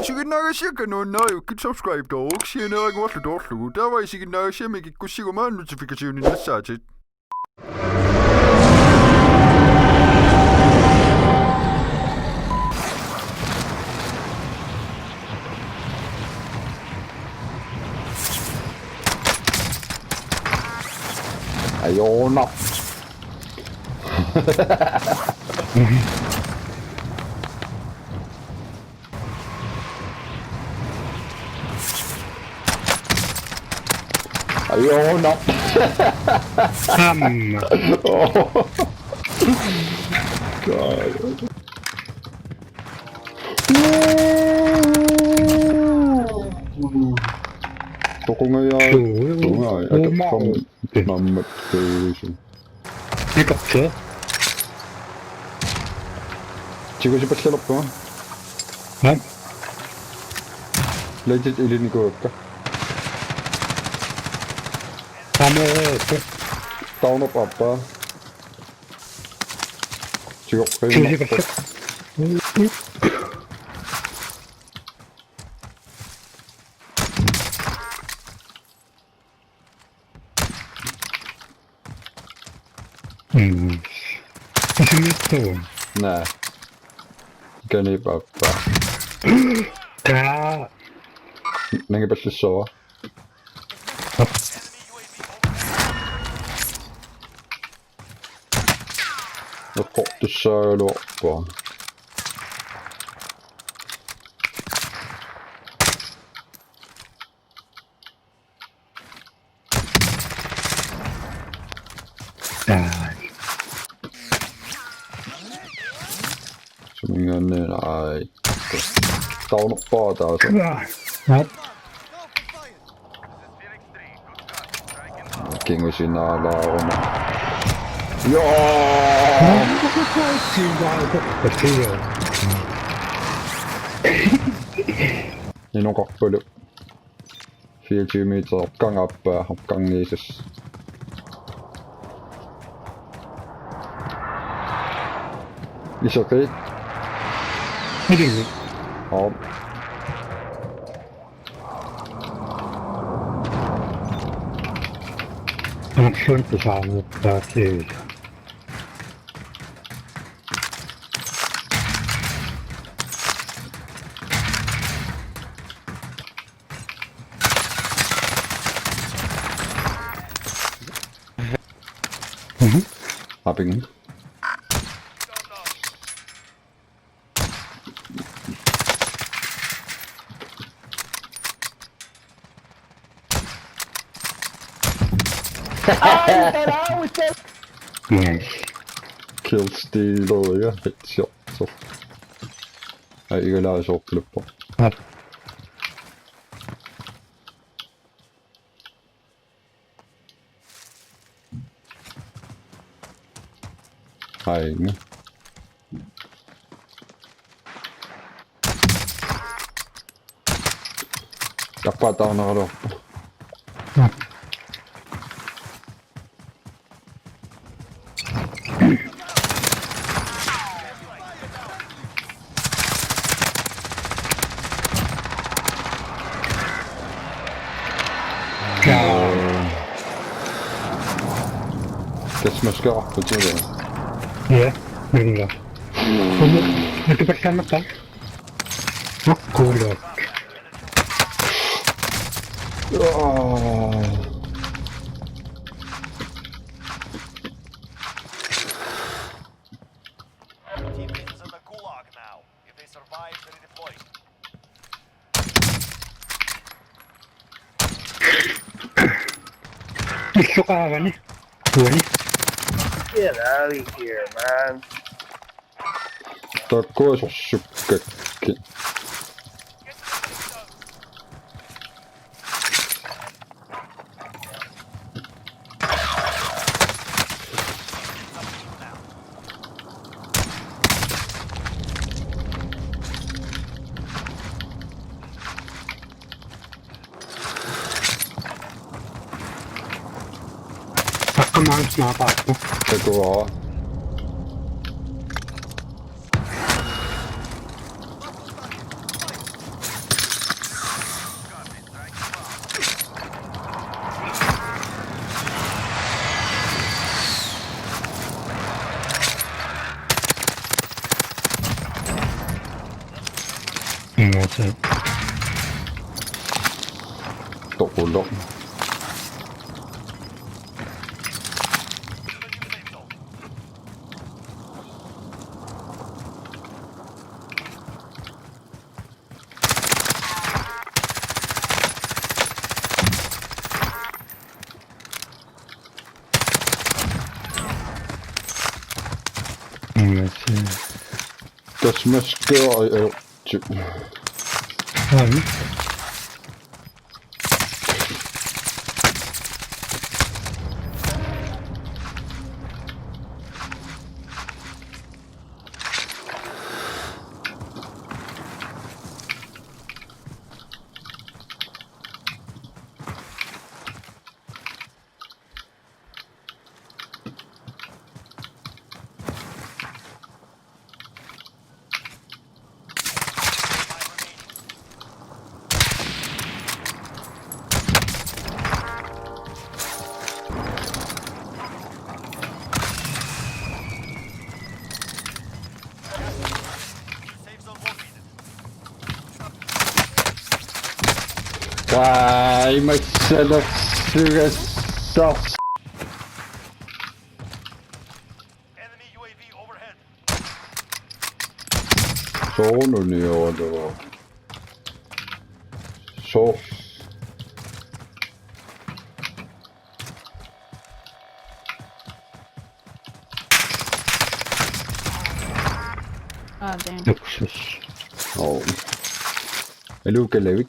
Sige nagasya ka no na subscribe to siya na what to do dawa sige nagasya may kusigo man notification na sa chat. Ayun na. Ayun na. Oh. God. Guck mal, ja. Ja, das kommt mit gewesen. Ik heb het. 지금 싶어 셀럽도. 네? 레짓 1인 거 없다. 다음에 다운업 아빠. 지금 지금 재밌어. 네. 괜히 아빠. 자, 내가 봤어. Jag får inte köra upp. Som ingen nej. Down upp bara alltså. ja. King with sina alarmer. Ja! Niin on kappelu. Field meter opgang opgang niises. Iso kei. Mihin? Ja. Jag tror inte saanut siitä. Hopping. Nice. Kill steal ja. Headshot. Så. Nej, jag lär sig upp på. Ja. Nej. Tapataan na ako. Kes mä skapar till det? Ja, kyllä. Nyt kannattaa. No, kuulee. Teammates in the gulag now. If they survive, they redeploy. Iso kaawani. Tuoni. Get out of here, man. Takkois on sykkäkki. Pakkamaan maapaakku. Tekoa. Warzone. Takorloorsinnaagukku. Kas mä skraa Fine. Safe zone located. Ai, mas ela só Enemy UAV overhead. sonuni on. So Oh, damn. Luksus. oh. Elukelevik.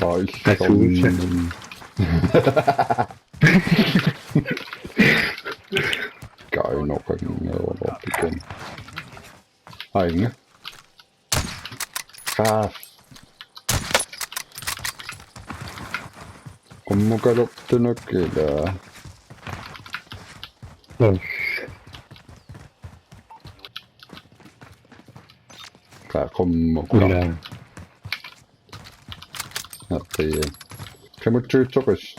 Ai, Asuusen. Käy nopeammin Euroopan. Aina. On muka loppunut kyllä. Los. Tää homma. Kyllä. Näyttäjiä. Se mut syyt sopis.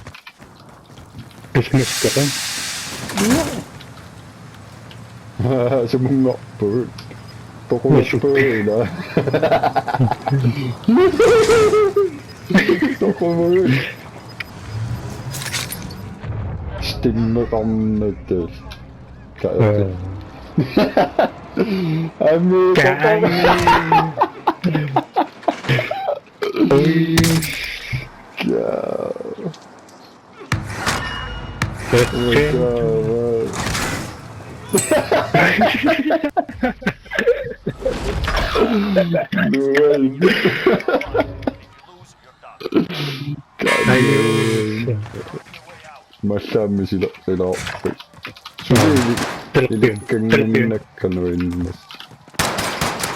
Kysymyskätä. Se mun nappuri. Tokois pöydä. Tokois. Stimme kannetes. Käy. Ämmi Oi. Lose, you're done. Mä sämmisillä elappi. Suuri ilkkängin näkkänoinnas.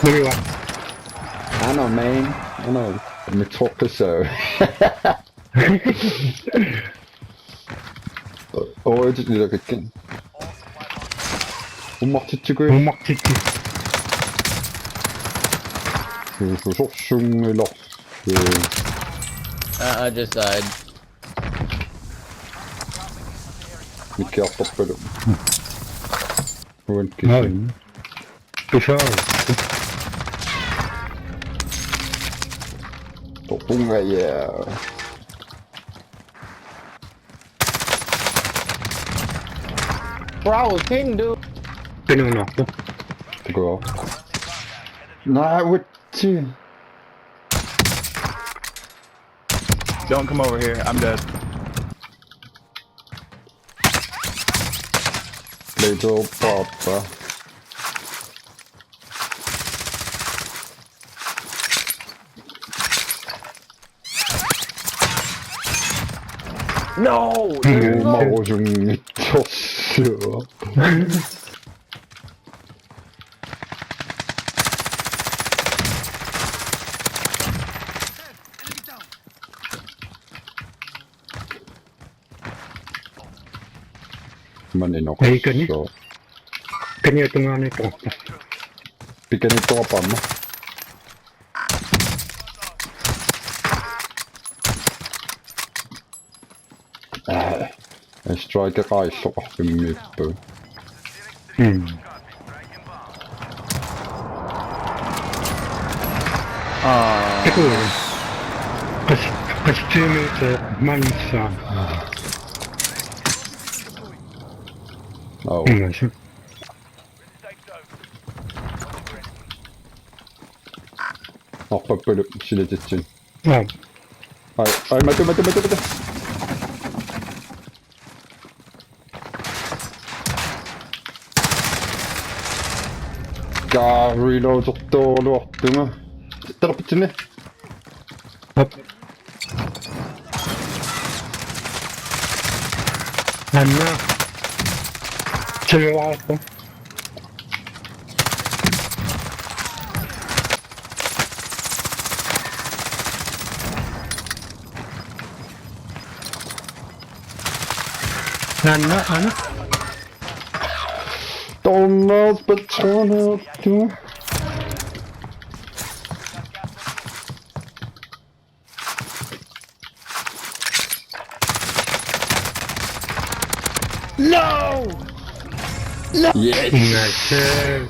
Maybe what? I know, man. I know. Me talk so. Oh, it's just like a Ummaktitsikö? Ummaktitsi. Sossungilla. I just died. Mikä tappelu? Voinkin. Noin. Pisau. Topunga jää. Bro, king dude. Pinunokko. Go. Nah, what? Don't come over here. I'm dead. Little papa. No! Mä osun tossa. Mä niin nokas. Eikö niin? Kenyatungan ito. Pikeni topamma. Strike kaissa kahden myppyyn. Teknologi. Kostymer, mansa. Oh. English. Böyle şilet için. Oh, Ay mate. Ya reload doğru attığımı. Taraf içine. hop. Anna. Çevir varsa. Anna. Olmaz patronu attım. No! Yes! Nice.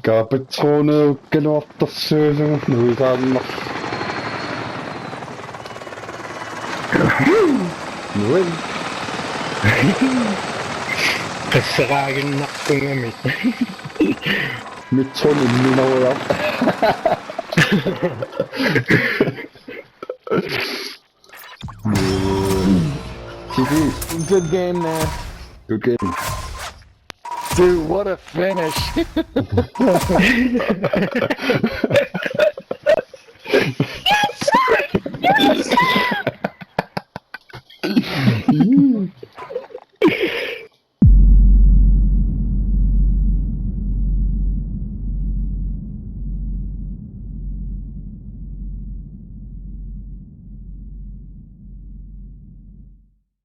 Patronu genotta söylüyorum. Nuyganlar. Nuel. Kasaragin nakko ngamit. Mitson ilminawa. TV. Good game, man. Good game. Dude, what a finish.